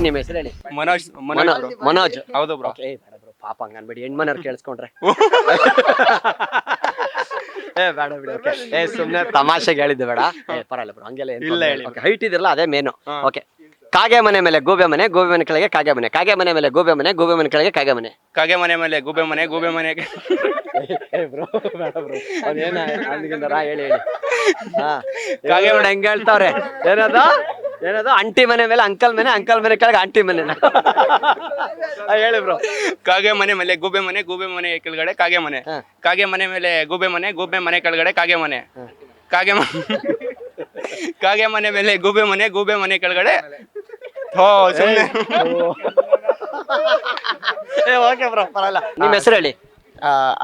ನಿಮ್ಮ ಹೆಸರು ಹೇಳಿ. ಮನೋಜ್ ಮನೋಜ್. ಹೌದು ಬ್ರೋ. ಏ ಬೇಡ ಬ್ರೋ, ಪಾಪ ಹಂಗ ಅನ್ಬೇಡಿ, ಹೆಣ್ಮನೆಯವ್ರು ಕೇಳಿಸ್ಕೊಂಡ್ರೆ. ಏ ಬೇಡ ಬಿಡಿ, ಓಕೆ. ಏ ಸುಮ್ನೆ ತಮಾಷೆಗೆ ಹೇಳಿದ್ದು ಬೇಡ. ಪರವಾಗಿಲ್ಲ ಬ್ರೋ, ಹಂಗೆಲ್ಲ ಇಲ್ಲ ಹೇಳಿ. ಹೈಟ್ ಇದಿರಲ್ಲ ಅದೇ ಮೇನು. ಓಕೆ. ಕಾಗೆ ಮನೆ ಮೇಲೆ ಗೂಬೆ ಮನೆ, ಗೂಬೆ ಮನೆ ಕೆಳಗೆ ಕಾಗೆ ಮನೆ, ಕಾಗೆ ಮನೆ ಮೇಲೆ ಗೂಬೆ ಮನೆ, ಗೂಬೆ ಮನೆ ಕೆಳಗೆ ಕಾಗೆ ಮನೆ. ಕಾಗೆ ಮನೆ ಮೇಲೆ ಗೂಬೆ ಮನೆ, ಗೂಬೆ ಮನೆ ಬ್ರೋ ಬೇಡ ಬ್ರೋ, ಅದೇನ ಅಲ್ಲಿಂದ ಹೇಳಿ ಹೇಳಿ. ಕಾಗೆ ಮನೆ ಹೆಂಗ್ ಹೇಳ್ತಾವ್ರೆ, ಏನದು ಅಂಟಿ ಮನೆ ಮೇಲೆ ಅಂಕಲ್ ಮನೆ, ಅಂಕಲ್ ಮನೆ ಕೆಳಗೆ ಆಂಟಿ ಮನೆ. ಹೇಳಿ ಬ್ರೋ. ಕಾಗೆ ಮನೆ ಮೇಲೆ ಗೂಬೆ ಮನೆ, ಗೂಬೆ ಮನೆ ಕೆಳಗಡೆ ಕಾಗೆ ಮನೆ, ಕಾಗೆ ಮನೆ ಮೇಲೆ ಗೂಬೆ ಮನೆ, ಗೂಬೆ ಮನೆ ಕೆಳಗಡೆ ಕಾಗೆ ಮನೆ, ಕಾಗೆ ಮನೆ ಮೇಲೆ ಗೂಬೆ ಮನೆ, ಗೂಬೆ ಮನೆ ಕೆಳಗಡೆ. ಓಕೆ ಬ್ರೋ, ಪರವಾಗಿಲ್ಲ. ನಿಮ್ಮ ಹೆಸರು ಹೇಳಿ.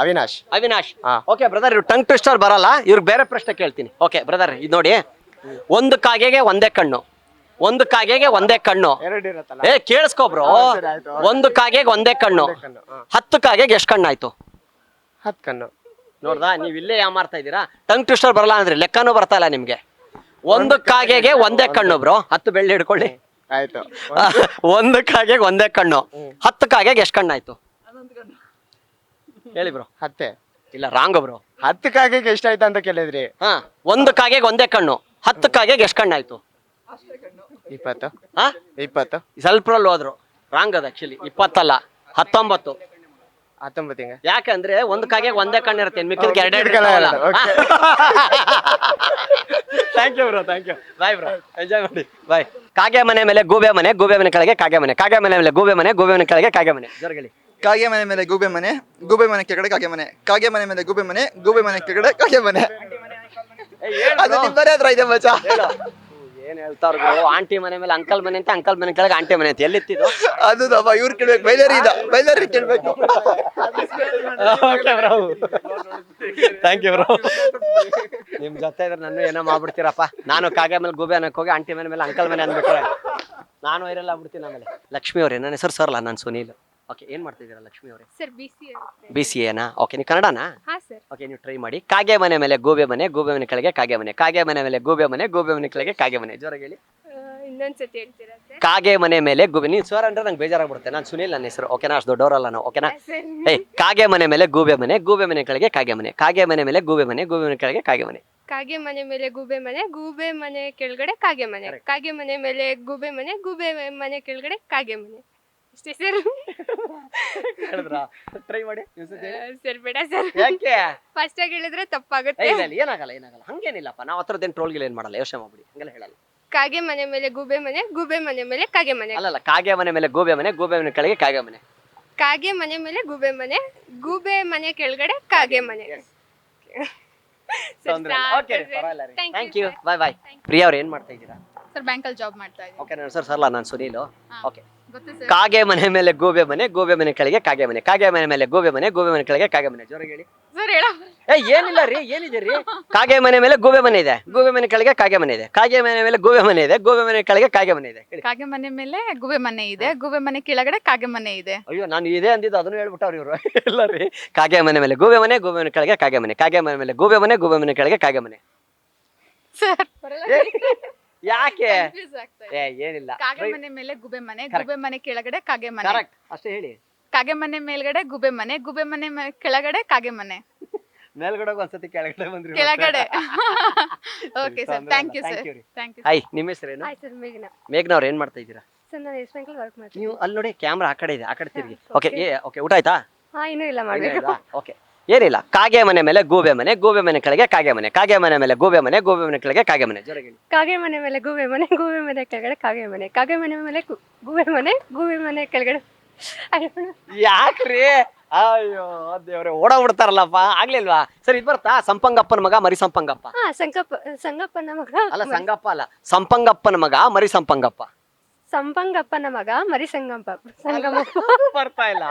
ಅವಿನಾಶ್. ಅವಿನಾಶ್. ಓಕೆ ಬ್ರದರ್, ಇವ್ರು ಟಂಗ್ ಟ್ವಿಸ್ಟರ್ ಬರಲ್ಲ, ಇವ್ರಿಗೆ ಬೇರೆ ಪ್ರಶ್ನೆ ಕೇಳ್ತೀನಿ. ಓಕೆ ಬ್ರದರ್, ಇದು ನೋಡಿ, ಒಂದು ಕಾಗೆಗೆ ಒಂದೇ ಕಣ್ಣು, ಒಂದು ಕಾಗೆಗೆ ಒಂದೇ ಕಣ್ಣು. ಏ ಕೇಳಿಸ್ಕೊ ಬ್ರೋ, ಒಂದು ಕಾಗೆಗೆ ಒಂದೇ ಕಣ್ಣು, 10 ಕಾಗೆಗೆ ಎಷ್ಟು ಕಣ್ಣಾಯ್ತು? 10 ಕಣ್ಣು. ನೋಡ್ದಾ, ನೀವ್ ಇಲ್ಲೇ ಮಾಡ್ತಾ ಇದ್ದೀರಾ. ಟಂಗ್ ಟ್ವಿಸ್ಟರ್ ಬರಲ್ಲ ಅಂದ್ರೆ ಲೆಕ್ಕನೂ ಬರ್ತಾ ಇಲ್ಲ ನಿಮ್ಗೆ. ಒಂದು ಕಾಗೆಗೆ ಒಂದೇ ಕಣ್ಣು ಬ್ರೋ, 10 ಬೆಳ್ಳಿ ಹಿಡ್ಕೊಳ್ಳಿ. ಆಯ್ತು. ಒಂದು ಕಾಗೆಗೆ ಒಂದೇ ಕಣ್ಣು, 10 ಕಾಗೆಗೆ ಎಷ್ಟು ಕಣ್ಣಾಯ್ತು ಹೇಳಿ ಬ್ರೋ. 10. ಇಲ್ಲ, ರಾಂಗ್ ಬ್ರೋ. 10 ಕಾಗೆಗೆ ಎಷ್ಟಾಯ್ತು ಅಂತ ಕೇಳಿದ್ರಿ. ಒಂದು ಕಾಗೆಗೆ ಒಂದೇ ಕಣ್ಣು, 10 ಕಾಗೆಗೆ ಎಷ್ಟು ಕಣ್ಣಾಯ್ತು? 20. 20. ಸ್ವಲ್ಪ ಹೋದ್ರು, ರಾಂಗ್ ಅದು ಆಕ್ಚುಲಿ. 20 ಅಲ್ಲ, 19. 19. ಯಾಕಂದ್ರೆ ಒಂದು ಕಾಗೆಗೆ ಒಂದೇ ಕಣ್ಣು ಇರುತ್ತೆ, ಮಿಕ್ಕಿದ ಎರಡೆರಡು. Thank you bro, thank you. Bye bro, enjoy ಮಾಡಿ, ಬಾಯ್. ಕಾಗೆ ಮನೆ ಮೇಲೆ ಗೂಬೆ ಮನೆ, ಗೂಬೆ ಮನೆ ಕೆಳಗೆ ಕಾಗೆ ಮನೆ, ಕಾಗೆ ಮನೆ ಮೇಲೆ ಗೂಬೆ ಮನೆ, ಗೂಬೆ ಮನೆ ಕೆಳಗೆ ಕಾಗೆ ಮನೆ. ಜೋರಾಗಿ ಕಾಗೆ ಮನೆ ಮೇಲೆ ಗೂಬೆ ಮನೆ, ಗೂಬೆ ಮನೆ ಕೆಳಗಡೆ ಕಾಗೆ ಮನೆ, ಕಾಗೆ ಮನೆ ಮೇಲೆ ಗೂಬೆ ಮನೆ, ಗೂಬೆ ಮನೆ ಕೆಳಗಡೆ ಕಾಗೆ ಮನೆ. ಅದು ನಿಮ್ಮದೇ ಹತ್ರ ಇದೆ ಮಚ್ಚ. ಏನ್ ಹೇಳ್ತಾರ ಬ್ರೋ? ಆಂಟಿ ಮನೆ ಮೇಲೆ ಅಂಕಲ್ ಮನೆ ಅಂತ, ಅಂಕಲ್ ಮನೆ ಕೆಳಗೆ ಆಂಟಿ ಮನೆ ಅಂತ. ಎಲ್ಲಿತ್ತಿದ್ದು ಅದು ದಪ್ಪ, ಇವ್ರು ಕೇಳ್ಬೇಕು, ಬೈಲರಿ ಕೇಳ್ಬೇಕು. Thank you bro. ನಿಮ್ ಜೊತೆ ಇದ್ರೆ ನಾನು ಏನೋ ಮಾಡ್ಬಿಡ್ತೀರಪ್ಪ. ನಾನು ಕಾಗೆ ಮೇಲೆ ಗೂಬೆ ಅನ್ನಕ್ ಹೋಗಿ ಆಂಟಿ ಮನೆ ಮೇಲೆ ಅಂಕಲ್ ಮನೆ ಅಂದ್ಬಿಟ್ರೆ ನಾನು ವೈರಲ್ ಆಗ್ಬಿಡ್ತೀನಿ ಆಮೇಲೆ. ಲಕ್ಷ್ಮಿ ಅವರೇ, ನನ್ನ ಹೆಸರು ಸರ್ಲಾ, ನಾನು ಸುನೀಲ್. ಓಕೆ, ಏನ್ ಮಾಡ್ತಿದ್ದೀರಾ ಲಕ್ಷ್ಮಿ ಅವರೇ? ಸರ್ BCA ನಾ? ಓಕೆ, ನೀವು ಕನ್ನಡನಾ? ಹಾಂ ಸರ್. ಓಕೆ, ನೀವು ಟ್ರೈ ಮಾಡಿ. ಕಾಗೆ ಮನೆ ಮೇಲೆ ಗೂಬೆ ಮನೆ, ಗೂಬೆ ಮನೆ ಕೆಳಗೆ ಕಾಗೆ ಮನೆ, ಕಾಗೆ ಮನೆ ಮೇಲೆ ಗೂಬೆ ಮನೆ, ಗೂಬೆ ಮನೆ ಕೆಳಗೆ ಕಾಗೆ ಮನೆ. ಜೋರಾಗಿ ಹೇಳಿ. ಇನ್ನೊಂದ್ಸತಿ ಹೇಳ್ತೀರಾ ಸರ್? ಕಾಗೆ ಮನೆ ಮೇಲೆ ಗೂಬೆ. ನೀವು ಸರ್ ಅಂದ್ರೆ ನಂಗೆ ಬೇಜಾರಾಗ್ಬಿಡುತ್ತೆ. ನಾನು ಸುನೀಲ್ ನನ್ನ ಹೆಸರು. ಓಕೆನಾ? ಅಷ್ಟು ದೊಡ್ಡವರಲ್ಲ ನಾವು. ಓಕೆನಾ? ಏಯ್, ಕಾಗೆ ಮನೆ ಮೇಲೆ ಗೂಬೆ ಮನೆ, ಗೂಬೆ ಮನೆ ಕೆಳಗೆ ಕಾಗೆ ಮನೆ, ಕಾಗೆ ಮನೆ ಮೇಲೆ ಗೂಬೆ ಮನೆ, ಗೂಬೆ ಮನೆ ಕೆಳಗೆ ಕಾಗೆ ಮನೆ. ಕಾಗೆ ಮನೆ ಮೇಲೆ ಗೂಬೆ ಮನೆ, ಗೂಬೆ ಮನೆ ಕೆಳಗಡೆ ಕಾಗೆ ಮನೆ, ಕಾಗೆ ಮನೆ ಮೇಲೆ ಗೂಬೆ ಮನೆ, ಗೂಬೆ ಮನೆ ಕೆಳಗಡೆ ಕಾಗೆ ಮನೆ. ಅಷ್ಟೇ ಸರ್. ಟ್ರೈ ಮಾಡಿ ಸರ್ ಬೇಡ ಸರ್, ಯಾಕೆ? ಫಸ್ಟ್ ಆಗಿ ಹೇಳಿದ್ರೆ ತಪ್ಪಾಗುತ್ತೆ. ಏನಾಗಲ್ಲ ಹಂಗೇನಿಲ್ಲಪ್ಪ. ನಾವು ಹತ್ರ ಟ್ರೋಲ್ಗಿಲ್ಲ ಏನ್ ಮಾಡಲ್ಲ, ಯೋಚನೆ ಮಾಡ್ಬಿಡಿ, ಹಂಗೆಲ್ಲ ಹೇಳಲ್ಲ. ಕಾಗೆ ಮನೆ ಮೇಲೆ ಗೂಬೆ ಮನೆ, ಗೂಬೆ ಮನೆ ಮೇಲೆ ಕಾಗೆ ಮನೆ. ಅಲ್ಲಲ್ಲ, ಕಾಗೆ ಮನೆ ಮೇಲೆ ಗೂಬೆ ಮನೆ, ಗೂಬೆ ಮನೆ ಕೆಳಗೆ ಕಾಗೆ ಮನೆ. ಕಾಗೆ ಮನೆ ಮೇಲೆ ಗೂಬೆ ಮನೆ, ಗೂಬೆ ಮನೆ ಕೆಳಗಡೆ ಕಾಗೆ ಮನೆ. ಥ್ಯಾಂಕ್ ಯು, ಬಾಯ್ ಬಾಯ್. ಪ್ರಿಯಾ ಅವ್ರು ಏನ್ ಮಾಡ್ತಾ ಇದ್ದೀರಾ? ಸರ್ ಬ್ಯಾಂಕಲ್ಲಿ ಜಾಬ್ ಮಾಡ್ತಾ ಇದ್ದೀನಿ. ಓಕೆ, ನನ್ನ ಹೆಸರು ಸರ್ಲಾ, ನಾನು ಸುನೀಲ್. ಓಕೆ, ಗೊತ್ತು ಸರ್. ಕಾಗೆ ಮನೆ ಮೇಲೆ ಗೂಬೆ ಮನೆ, ಗೂಬೆ ಮನೆ ಕೆಳಗೆ ಕಾಗೆ ಮನೆ, ಕಾಗೆ ಮನೆ ಮೇಲೆ ಗೂಬೆ ಮನೆ, ಗೂಬೆ ಮನೆ ಕೆಳಗೆ ಕಾಗೆ ಮನೆ. ಜೋರಾಗಿ ಹೇಳಿ. ಸರ್ ಹೇಳ. ಏನಿಲ್ಲ ರೀ, ಏನಿದೆ ರೀ? ಕಾಗೆ ಮನೆ ಮೇಲೆ ಗೂಬೆ ಮನೆ ಇದೆ, ಗೂಬೆ ಮನೆ ಕೆಳಗೆ ಕಾಗೆ ಮನೆ ಇದೆ, ಕಾಗೆ ಮನೆ ಮೇಲೆ ಗೂಬೆ ಮನೆ ಇದೆ, ಗೂಬೆ ಮನೆ ಕೆಳಗೆ ಕಾಗೆ ಮನೆ ಇದೆ. ಕಾಗೆ ಮನೆ ಮೇಲೆ ಗೂಬೆ ಮನೆ ಇದೆ, ಗೂಬೆ ಮನೆ ಕೆಳಗಡೆ ಕಾಗೆ ಮನೆ ಇದೆ. ಅಯ್ಯೋ, ನಾನು ಇದೆ ಅಂದಿದ್ದು ಅದನ್ನು ಹೇಳ್ಬಿಟ್ಟವ್ರು ಇವರು. ಇಲ್ಲ ರೀ, ಕಾಗೆ ಮನೆ ಮೇಲೆ ಗೂಬೆ ಮನೆ, ಗೂಬೆ ಮನೆ ಕೆಳಗೆ ಕಾಗೆ ಮನೆ, ಕಾಗೆ ಮನೆ ಮೇಲೆ ಗೂಬೆ ಮನೆ, ಗೂಬೆ ಮನೆ ಕೆಳಗೆ ಕಾಗೆ ಮನೆ. ಸರ್ ಯಾಕೆ? ಏನಿಲ್ಲ. ಕಾಗೆ ಮನೆ ಮೇಲೆ ಗೂಬೆ ಮನೆ, ಗೂಬೆ ಮನೆ ಕೆಳಗಡೆ ಕಾಗೆ ಮನೆ. ಕರೆಕ್ಟ್, ಅಷ್ಟೇ ಹೇಳಿ. ಕಾಗೆ ಮನೆ ಮೇಲ್ಗಡೆ ಗೂಬೆ ಮನೆ, ಗೂಬೆ ಮನೆ ಕೆಳಗಡೆ ಕಾಗೆ ಮನೆ. ಮೇಲ್ಗಡೆ ಒಂದ್ಸತಿ ಕೆಳಗಡೆ ಬಂದ್ರಿ. ಕೆಳಗಡೆ. Okay sir, thank you sir. Thank you. Hi, ನಿಮ್ಮ ಹೆಸರೇನು? ಹಾಯ್ ಸರ್, ಮೇಘನಾ. ಮೇಘನಾ ಅವ್ರು ಏನ್ ಮಾಡ್ತಾ ಇದ್ದೀರಾ? ಸರ್ ನಾನು ಎಸ್ ಬ್ಯಾಂಕಲ್ಲಿ ವರ್ಕ್ ಮಾಡ್ತೀನಿ. ನೀವು ಅಲ್ಲಿ ನೋಡಿ, ಕ್ಯಾಮ್ರಾ ಆ ಕಡೆ ಇದೆ, ಆ ಕಡೆ ತಿರುಗಿ. ಓಕೆ, ಓಕೆ, ಊಟ ಆಯ್ತಾ? ಇನ್ನೂ ಇಲ್ಲ, ಮಾಡಬೇಕು. ಓಕೆ, ಏನಿಲ್ಲ. ಕಾಗೆ ಮನೆ ಮೇಲೆ ಗೂಬೆ ಮನೆ, ಗೂಬೆ ಮನೆ ಕೆಳಗೆ ಕಾಗೆ ಮನೆ, ಕಾಗೆ ಮನೆ ಮೇಲೆ ಗೂಬೆ ಮನೆ, ಗೂಬೆ ಮನೆ ಕೆಳಗೆ ಕಾಗೆ ಮನೆ. ಜೋರಾಗಿ ಹೇಳಿ. ಕಾಗೆ ಮನೆ ಮೇಲೆ ಗೂಬೆ ಮನೆ, ಗೂಬೆ ಮನೆ ಕೆಳಗಡೆ ಕಾಗೆ ಮನೆ, ಕಾಗೆ ಮನೆ ಮೇಲೆ ಗೂಬೆ ಮನೆ, ಗೂಬೆ ಮನೆ ಕೆಳಗಡೆ. ಯಾಕ್ರಿ? ಅಯ್ಯೋ ದೇವ್ರೆ, ಓಡೋಗ್ಬಿಡ್ತಾರಲ್ಲಪ್ಪ. ಆಗ್ಲಿಲ್ವಾ? ಸರ್, ಇದು ಬರ್ತಾ? ಸಂಪಂಗಪ್ಪನ ಮಗ ಮರಿ ಸಂಪಂಗಪ್ಪ. ಸಂಗಪ್ಪನ ಮಗ ಅಲ್ಲ, ಸಂಗಪ್ಪ ಅಲ್ಲ, ಸಂಪಂಗಪ್ಪನ ಮಗ ಮರಿ ಸಂಪಂಗಪ್ಪ. ಸಂಪಂಗಪ್ಪನ ಮಗ ಮರಿ ಸಂಗಪ್ಪ. ಬರ್ತಾ ಇಲ್ಲ.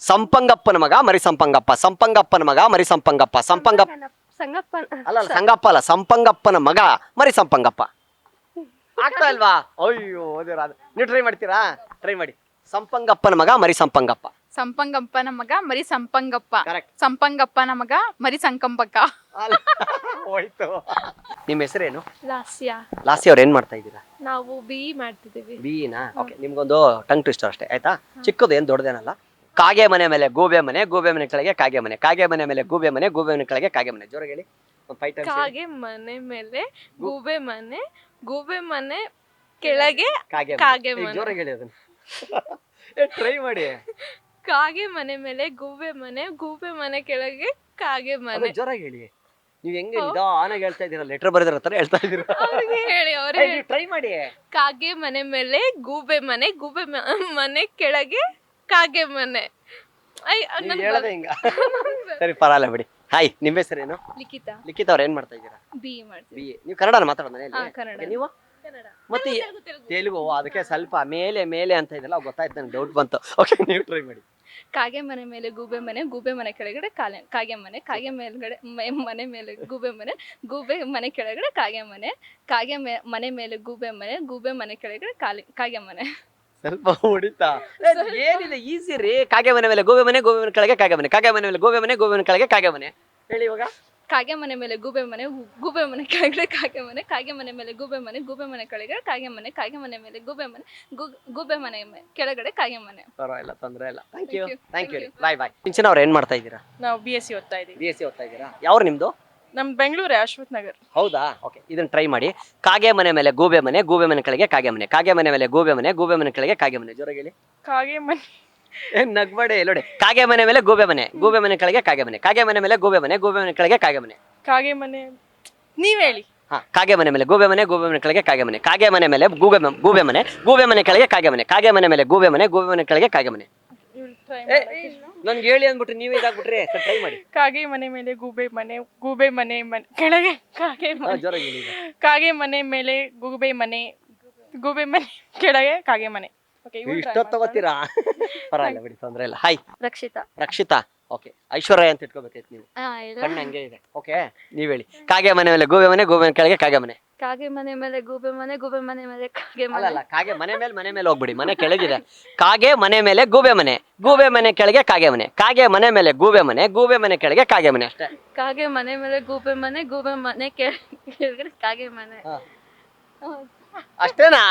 ಸಂಪಂಗಪ್ಪನ ಮಗ ಮರಿ ಸಂಪಂಗಪ್ಪ, ಸಂಪಂಗಪ್ಪನ ಮಗ ಮರಿ ಸಂಪಂಗಪ್ಪ, ಸಂಪಂಗಪ್ಪ ಅಲ್ಲ, ಸಂಗಪ್ಪ ಅಲ್ಲ, ಸಂಪಂಗಪ್ಪನ ಮಗ ಮರಿ ಸಂಪಂಗಪ್ಪ. ಆಗ್ತಾ ಇಲ್ವಾ? ಅಯ್ಯೋ ದೇವ್ರ, ನೀವು ಟ್ರೈ ಮಾಡ್ತೀರಾ? ಟ್ರೈ ಮಾಡಿ. ಸಂಪಂಗಪ್ಪನ ಮಗ ಮರಿ ಸಂಪಂಗಪ್ಪ, ಸಂಪಂಗಪ್ಪನ ಮಗ ಮರಿ ಸಂಪಂಗಪ್ಪ. Correct. ಸಂಪಂಗಪ್ಪನ ಮಗ ಮರಿ ಸಂಕಂಪಕ್ಕ. ಹೋಯ್ತು. ನಿಮ್ಮ ಹೆಸರೇನು? ಲಾಸ್ಯ. ಲಾಸಿ ಅವ್ರು ಏನ್ ಮಾಡ್ತಾ ಇದ್ದೀರಾ? ನಾವು ಬಿ ಮಾಡ್ತಿದ್ದೀವಿ. ಬಿನಾ? ಓಕೆ, ನಿಮ್ಗೊಂದು ಟಂಗ್ ಟ್ವಿಸ್ಟರ್ ಅಷ್ಟೇ ಆಯ್ತಾ? ಚಿಕ್ಕದು ಏನ್ ದೊಡ್ಡದೇನಲ್ಲ. ಕಾಗೆ ಮನೆ ಮೇಲೆ ಗೂಬೆ ಮನೆ, ಗೂಬೆ ಮನೆ ಕೆಳಗೆ ಕಾಗೆ ಮನೆ, ಕಾಗೆ ಮನೆ ಮೇಲೆ ಗೂಬೆ ಮನೆ, ಗೂಬೆ ಮನೆ ಕೆಳಗೆ ಕಾಗೆ ಮನೆ. ಜೋರಾಗಿ ಹೇಳಿ. ಒಂದು 5 times ಹೇಳಿ. ಕಾಗೆ ಮನೆ ಮೇಲೆ ಗೂಬೆ ಮನೆ, ಗೂಬೆ ಮನೆ ಕೆಳಗೆ ಕಾಗೆ ಕಾಗೆ ಮನೆ. ಮನೆ. ಜೋರಾಗಿ ಹೇಳಿ ಅದನ್ನ. ಟ್ರೈ ಮಾಡಿ. ಕಾಗೆ ಮನೆ ಮೇಲೆ ಗೂಬೆ ಮನೆ, ಗೂಬೆ ಮನೆ ಕೆಳಗೆ ಕಾಗೆ ಮನೆ. ಜೋರಾಗಿ ಹೇಳಿ. ನೀವು ಹೆಂಗೆ ನಿಧಾನಾಗಿ ಹೇಳ್ತಾ ಇದ್ದೀರಾ, ಲೆಟರ್ ಬರೆದಿರೋ ತರ ಹೇಳ್ತಾ ಇದ್ದೀರಾ. ಅವ್ರಿಗೆ ಹೇಳಿ, ಅವ್ರಿಗೆ ನೀವು ಟ್ರೈ ಮಾಡಿ. ಕಾಗೆ ಮನೆ ಮೇಲೆ ಗೂಬೆ ಮನೆ, ಗೂಬೆ ಮನೆ ಕೆಳಗೆ ಕಾಗೆ ಮನೆ. ನೀವು ಹೇಳದೆ ಹಿಂಗ. ಸರಿ, ಪರವಾಗಿಲ್ಲ ಬಿಡಿ. ಹಾಯ್, ನಿಮ್ಮ ಹೆಸರೇನು? ಲಿಖಿತ. ಲಿಖಿತ ಅವ್ರು ಏನ್ ಮಾಡ್ತಾ ಇದ್ದೀರಾ? ಬಿ ಮಾಡ್ತೀವಿ. ಬಿ. ನೀವು ಕನ್ನಡನ ಮಾತಾಡೋದು ಮನೆಯಲ್ಲಿ? ಕನ್ನಡ. Okay, ನೀವು ಕನ್ನಡ. ಮತ್ತೆ ತೆಲುಗು, ಅದಕ್ಕೆ ಸ್ವಲ್ಪ ಮೇಲೆ ಮೇಲೆ ಅಂತ ಇದೆಲ್ಲ ಗೊತ್ತಾಯ್ತು, ನಂಗೆ ಡೌಟ್ ಬಂತು. ಓಕೆ, ನೀವು ಟ್ರೈ ಮಾಡಿ. ಕಾಗೆ ಮನೆ ಮೇಲೆ ಗೂಬೆ ಮನೆ, ಗೂಬೆ ಮನೆ ಕೆಳಗಡೆ ಕಾಗೆ ಮನೆ, ಕಾಗೆ ಮೇಲ್ಗಡೆ ಮನೆ ಮೇಲೆ ಗೂಬೆ ಮನೆ, ಗೂಬೆ ಮನೆ ಕೆಳಗಡೆ ಕಾಗೆ ಮನೆ, ಕಾಗೆ ಮನೆ ಮೇಲೆ ಗೂಬೆ ಮನೆ, ಗೂಬೆ ಮನೆ ಕೆಳಗಡೆ ಕಾಗೆ ಮನೆ. ಸ್ವಲ್ಪ ಹೊಡಿತಾ ಏನಿದೆ, ಈಸಿ ರೀ. ಕಾಗೆ ಮನೆ ಮೇಲೆ ಗೂಬೆ ಮನೆ, ಗೂಬೆ ಮನೆ ಕೆಳಗೆ ಕಾಗೆ ಮನೆ, ಕಾಗೆ ಮನೆ ಮೇಲೆ ಗೂಬೆ ಮನೆ, ಗೂಬೆ ಮನೆ ಕೆಳಗೆ ಕಾಗೆ ಮನೆ. ಹೇಳಿ ಇವಾಗ. ಕಾಗೆ ಮನೆ ಮೇಲೆ ಗೂಬೆ ಮನೆ, ಗೂಬೆ ಮನೆ ಕೆಳಗಡೆ ಕಾಗೆ ಮನೆ, ಕಾಗೆ ಮನೆ ಮೇಲೆ ಗೂಬೆ ಮನೆ, ಗೂಬೆ ಮನೆ ಕೆಳಗಡೆ ಕಾಗೆ ಮನೆ, ಕಾಗೆ ಮನೆ ಮೇಲೆ ಗೂಬೆ ಮನೆ, ಗೂಬೆ ಮನೆ ಕೆಳಗಡೆ ಕಾಗೆ ಮನೆ. ಪರವಾಗಿಲ್ಲ, ತೊಂದರೆ ಇಲ್ಲ. Thank you. Thank you. Thank you. Bye bye. ಪಿಂಚನ ಅವ್ರು ಏನ್ ಮಾಡ್ತಾ ಇದ್ದೀರಾ? ನಾವು BSc ಓದ್ತಾ ಇದೀವಿ. BSc ಓದ್ತಾ ಇದ್ದೀರಾ? ಯಾವ ನಿಮ್ದು? ನಮ್ ಬೆಂಗಳೂರು ಅಶ್ವಥ್ ನಗರ್. ಹೌದಾ? ಓಕೆ, ಇದನ್ನ ಟ್ರೈ ಮಾಡಿ. ಕಾಗೆ ಮನೆ ಮೇಲೆ ಗೂಬೆ ಮನೆ, ಗೂಬೆ ಮನೆ ಕೆಳಗೆ ಕಾಗೆ ಮನೆ, ಕಾಗೆ ಮನೆ ಮೇಲೆ ಗೂಬೆ ಮನೆ, ಗೂಬೆ ಮನೆ ಕೆಳಗೆ ಕಾಗೆ ಮನೆ. ಜೋರಾಗಿ ಹೇಳಿ. ಕಾಗೆ ಮನೆ ಏನ್ ನಗ್ಬೇಡಿ, ನೋಡಿ. ಕಾಗೆ ಮನೆ ಮೇಲೆ ಗೂಬೆ ಮನೆ, ಗೂಬೆ ಮನೆ ಕೆಳಗೆ ಕಾಗೆ ಮನೆ, ಕಾಗೆ ಮನೆ ಮೇಲೆ ಗೂಬೆ ಮನೆ, ಗೂಬೆ ಮನೆ ಕೆಳಗೆ ಕಾಗೆ ಮನೆ. ಕಾಗೆ ಮನೆ ನೀವ್ ಹೇಳಿ. ಹಾ, ಕಾಗೆ ಮನೆ ಮೇಲೆ ಗೂಬೆ ಮನೆ, ಗೂಬೆ ಮನೆ ಕೆಳಗೆ ಕಾಗೆ ಮನೆ, ಕಾಗೆ ಮನೆ ಮೇಲೆ ಗೂಬೆ ಮನೆ, ಗೂಬೆ ಮನೆ ಕೆಳಗೆ ಕಾಗೆ ಮನೆ, ಕಾಗೆ ಮನೆ ಮೇಲೆ ಗೂಬೆ ಮನೆ, ಗೂಬೆ ಮನೆ ಕೆಳಗೆ ಕಾಗೆ ಮನೆ. ನನ್ಗೆ ಹೇಳಿ ಅಂದ್ಬಿಟ್ರಿ, ನೀವೇ ಇದಾಗ್ಬಿಟ್ರಿ. ಟ್ರೈ ಮಾಡಿ. ಕಾಗೆ ಮನೆ ಮೇಲೆ ಗೂಬೆ ಮನೆ, ಗೂಬೆ ಮನೆ ಕೆಳಗೆ ಕಾಗೆ ಮನೆ, ಜೋರಾಗಿ ಹೇಳಿ. ಕಾಗೆ ಮನೆ ಮೇಲೆ ಗೂಬೆ ಮನೆ, ಗೂಬೆ ಮನೆ ಕೆಳಗೆ ಕಾಗೆ ಮನೆ. ಓಕೆ, ಇಷ್ಟೊತ್ತು ತಗೋತೀರಾ? ಪರವಾಗಿಲ್ಲ ಬಿಡಿ, ತೊಂದ್ರೆ ಇಲ್ಲ. ಹಾಯ್, ರಕ್ಷಿತಾ. ರಕ್ಷಿತಾ. ಓಕೆ, ಐಶ್ವರ್ಯ ಅಂತ ಇಟ್ಕೋಬೇಕಾಯ್ತು ನೀವು. ಕಣ್ಣು ಹಂಗೆ ಇದೆ. ಓಕೆ, ನೀವ್ ಹೇಳಿ. ಕಾಗೆ ಮನೆ ಮೇಲೆ ಗೂಬೆ ಮನೆ, ಗೂಬೆ ಮನೆ ಕೆಳಗೆ ಕಾಗೆ ಮನೆ. ಕಾಗೆ ಮನೆ ಮೇಲೆ ಗೂಬೆ ಮನೆ, ಗೂಬೆ ಮನೆ ಮೇಲೆ ಕಾಗೆ ಮನೆ. ಅಲ್ಲ, ಕಾಗೆ ಮನೆ ಮೇಲೆ ಹೋಗ್ಬಿಡಿ, ಮನೆ ಕೆಳಗಿದೆ. ಕಾಗೆ ಮನೆ ಮೇಲೆ ಗೂಬೆ ಮನೆ, ಗೂಬೆ ಮನೆ ಕೆಳಗೆ ಕಾಗೆ ಮನೆ, ಕಾಗೆ ಮನೆ ಮೇಲೆ ಗೂಬೆ ಮನೆ, ಗೂಬೆ ಮನೆ ಕೆಳಗೆ ಕಾಗೆ ಮನೆ. ಅಷ್ಟೇ. ಕಾಗೆ ಮನೆ ಮೇಲೆ ಗೂಬೆ ಮನೆ, ಗೂಬೆ ಮನೆ ಕೆಳಗಡೆ ಕಾಗೆ ಮನೆ. ಅಷ್ಟೇನಾ?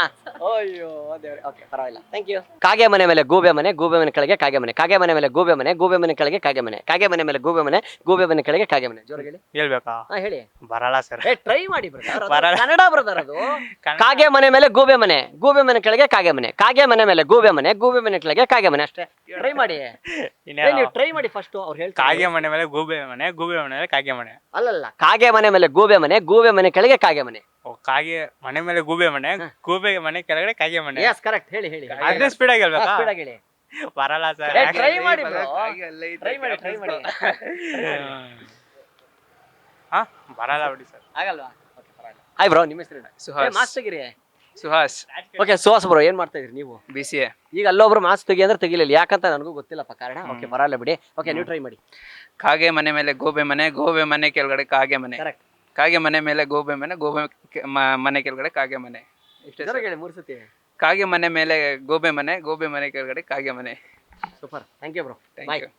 ಅಯ್ಯೋ ದೇವ್ರೆ. ಓಕೆ, ಪರವಾಗಿಲ್ಲ. Thank you. ಕಾಗೆ ಮನೆ ಮೇಲೆ ಗೂಬೆ ಮನೆ, ಗೂಬೆ ಮನೆ ಕೆಳಗೆ ಕಾಗೆ ಮನೆ, ಕಾಗೆ ಮನೆ ಮೇಲೆ ಗೂಬೆ ಮನೆ, ಗೂಬೆ ಮನೆ ಕೆಳಗೆ ಕಾಗೆ ಮನೆ, ಕಾಗೆ ಮನೆ ಮೇಲೆ ಗೂಬೆ ಮನೆ, ಗೂಬೆ ಮನೆ ಕೆಳಗೆ ಕಾಗೆ ಮನೆ. ಜೋರಾಗಿ ಹೇಳಿ. ಹೇಳ್ಬೇಕಾ? ಹಾ, ಹೇಳಿ. ಬರಲ್ಲ ಸರ್. ಟ್ರೈ ಮಾಡಿ ಬ್ರದರ್, ಬರಲ್ಲ. ಕನ್ನಡ ಬ್ರದರ್ ಅದು. ಕಾಗೆ ಮನೆ ಮೇಲೆ ಗೂಬೆ ಮನೆ, ಗೂಬೆ ಮನೆ ಕೆಳಗೆ ಕಾಗೆ ಮನೆ, ಕಾಗೆ ಮನೆ ಮೇಲೆ ಗೂಬೆ ಮನೆ, ಗೂಬೆ ಮನೆ ಕೆಳಗೆ ಕಾಗೆ ಮನೆ. ಅಷ್ಟೇ. ಟ್ರೈ ಮಾಡಿ. ನೀವು ಟ್ರೈ ಮಾಡಿ ಫಸ್ಟ್. ಅವ್ರು ಹೇಳ್ತಾರೆ ಕಾಗೆ ಮನೆ ಮೇಲೆ ಗೂಬೆ ಮನೆ, ಗೂಬೆ ಮನೆ ಮೇಲೆ ಕಾಗೆ ಮನೆ. ಅಲ್ಲಲ್ಲ, ಕಾಗೆ ಮನೆ ಮೇಲೆ ಗೂಬೆ ಮನೆ, ಗೂಬೆ ಮನೆ ಕೆಳಗೆ ಕಾಗೆ ಮನೆ. ಕಾಗೆ ಮನೆ ಮೇಲೆ ಗೂಬೆ ಮನೆ, ಗೂಬೆ ಮನೆ ಕೆಳಗಡೆ ಕಾಗೆ ಮನೆ. Yes, correct. ಹೇಳಿ ಹೇಳಿ. ಅದೇ ಸ್ಪೀಡ್ ಆಗಿ ಹೇಳ್ಬೇಕಾ? ಸ್ಪೀಡ್ ಆಗಿ ಹೇಳಿ. ಬರಲ್ಲ ಸರ್. ಟ್ರೈ ಮಾಡಿ ಬ್ರೋ. ಟ್ರೈ ಮಾಡಿ. ಹಾ, ಬರಲ್ಲ ಬಿಡಿ ಸರ್. ಆಗಲ್ವಾ? ಓಕೆ, ಪರವಾಗಿಲ್ಲ. ಹಾಯ್ ಬ್ರೋ, ನಿಮ್ಮ ಹೆಸರು? ಸುಹಾಸ್. ಮಾಸ್ ತೆಗಿರಿ. ಸುಹಾಸ್. ಓಕೆ, ಸುಹಾಸ್ ಬ್ರೋ, ಏನ್ ಮಾಡ್ತಾ ಇದ್ರಿ ನೀವು? BCA. ಈಗ ಅಲ್ಲೊಬ್ರು ಮಾಸ್ ತೆಗಿ ಅಂದ್ರೆ ತೆಗಿಲಿಲ್ಲ, ಯಾಕಂತ ನನಗೂ ಗೊತ್ತಿಲ್ಲಪ್ಪ ಕಾರಣ. ಓಕೆ, ಪರವಾಗಿಲ್ಲ ಬಿಡಿ. ಓಕೆ, ನೀವು ಟ್ರೈ ಮಾಡಿ. ಕಾಗೆ ಮನೆ ಮೇಲೆ ಗೂಬೆ ಮನೆ, ಗೂಬೆ ಮನೆ ಕೆಳಗಡೆ ಕಾಗೆ ಮನೆ. ಕರೆಕ್ಟ್. ಕಾಗೆ ಮನೆ ಮೇಲೆ ಗೂಬೆ ಮನೆ, ಗೂಬೆ ಮನೆ ಕೆಳಗಡೆ ಕಾಗೆ ಮನೆ. ಇಷ್ಟೇ ಸರ್. ಹೇಳಿ 3 ಸತಿ. ಕಾಗೆ ಮನೆ ಮೇಲೆ ಗೂಬೆ ಮನೆ, ಗೂಬೆ ಮನೆ ಕೆಳಗಡೆ ಕಾಗೆ ಮನೆ. Super. Thank you bro. Thank you.